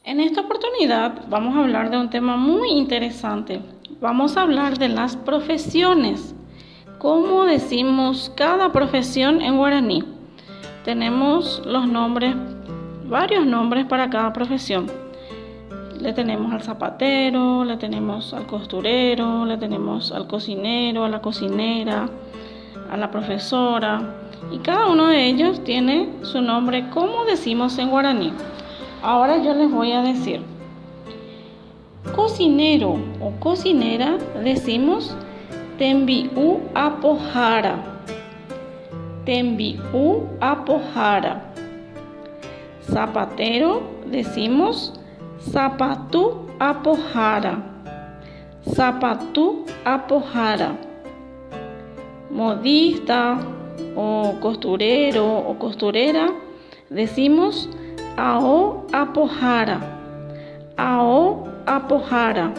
En esta oportunidad vamos a hablar de un tema muy interesante. Vamos a hablar de las profesiones. ¿Cómo decimos cada profesión en guaraní? Tenemos los nombres, varios nombres para cada profesión. Le tenemos al zapatero, le tenemos al costurero, le tenemos al cocinero, a la cocinera, a la profesora. Y cada uno de ellos tiene su nombre, ¿cómo decimos en guaraní? Ahora yo les voy a decir. Cocinero o cocinera decimos tembi'u apohara. Tembi'u apohara. Zapatero decimos zapatu apohara. Zapatu apohara. Modista o costurero o costurera decimos ao apohara. Ao apohara.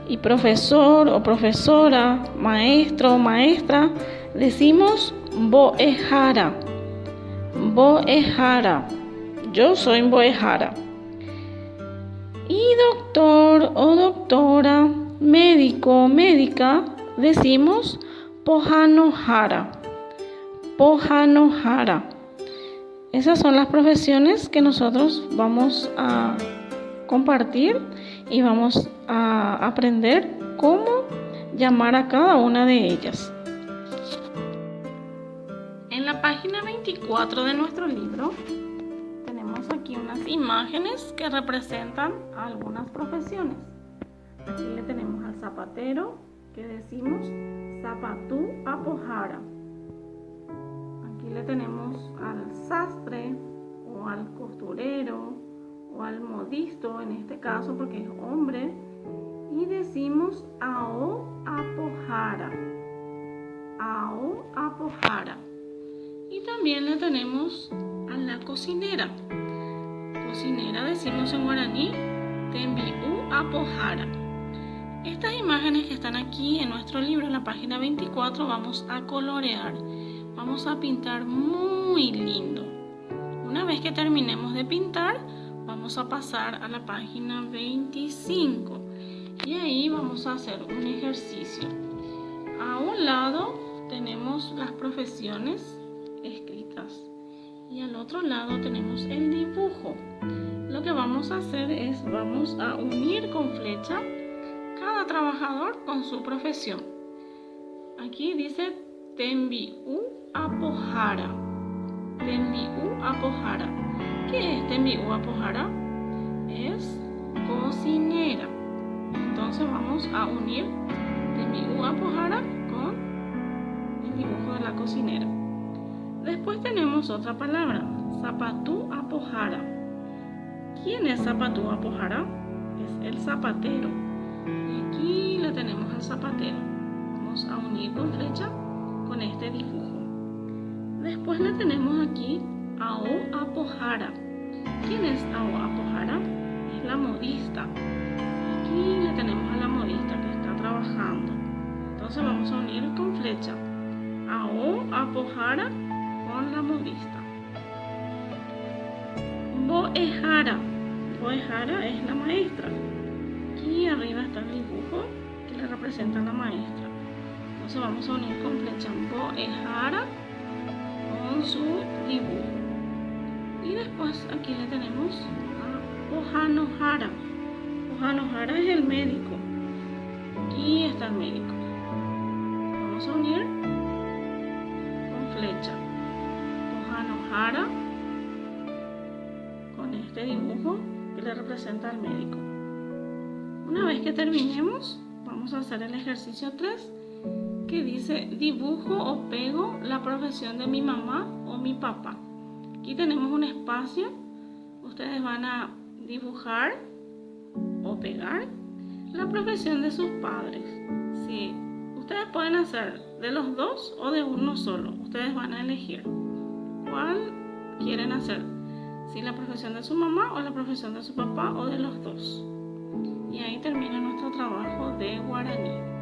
Y profesor o profesora, maestro o maestra, decimos boehara. Boehara. Yo soy boehara. Y doctor o doctora, médico o médica, decimos pohanohara. Pohanohara. Esas son las profesiones que nosotros vamos a compartir y vamos a aprender cómo llamar a cada una de ellas. En la página 24 de nuestro libro tenemos aquí unas imágenes que representan algunas profesiones. Aquí le tenemos al zapatero, que decimos zapatu apohara. Aquí le tenemos al sastre o al costurero o al modisto, en este caso porque es hombre, y decimos ao apohara. Ao apohara. Y también le tenemos a la cocinera. Cocinera decimos en guaraní tembi'u apohara. Estas imágenes que están aquí en nuestro libro, en la página 24, vamos a colorear. Vamos a pintar muy lindo. Una vez que terminemos de pintar, vamos a pasar a la página 25. Y ahí vamos a hacer un ejercicio. A un lado tenemos las profesiones escritas. Y al otro lado tenemos el dibujo. Lo que vamos a hacer es, vamos a unir con flecha cada trabajador con su profesión. Aquí dice tembi'u apohara. Tembi'u apohara. ¿Qué es tembi'u apohara? Es cocinera. Entonces vamos a unir tembi'u apohara con el dibujo de la cocinera. Después tenemos otra palabra, zapatu apohara. ¿Quién es zapatu apohara? Es el zapatero. Y aquí le tenemos al zapatero. Vamos a unir con flecha con este dibujo. Después le tenemos aquí ao apohara. ¿Quién es ao apohara? Es la modista. Aquí le tenemos a la modista que está trabajando. Entonces vamos a unir con flecha ao apohara con la modista. Boehara. Boehara es la maestra. Aquí arriba está el dibujo que le representa a la maestra. Entonces vamos a unir con flecha boehara con su dibujo. Y después aquí le tenemos a pohanohara. Pohanohara es el médico. Aquí está el médico. Vamos a unir con flecha pohanohara con este dibujo que le representa al médico. Una vez que terminemos, vamos a hacer el ejercicio 3 que dice dibujo o pego la profesión de mi mamá o mi papá. Aquí tenemos un espacio. Ustedes van a dibujar o pegar la profesión de sus padres. Sí, ustedes pueden hacer de los dos o de uno solo. Ustedes van a elegir cuál quieren hacer. Si la profesión de su mamá o la profesión de su papá o de los dos. Y ahí termina nuestro trabajo de guaraní.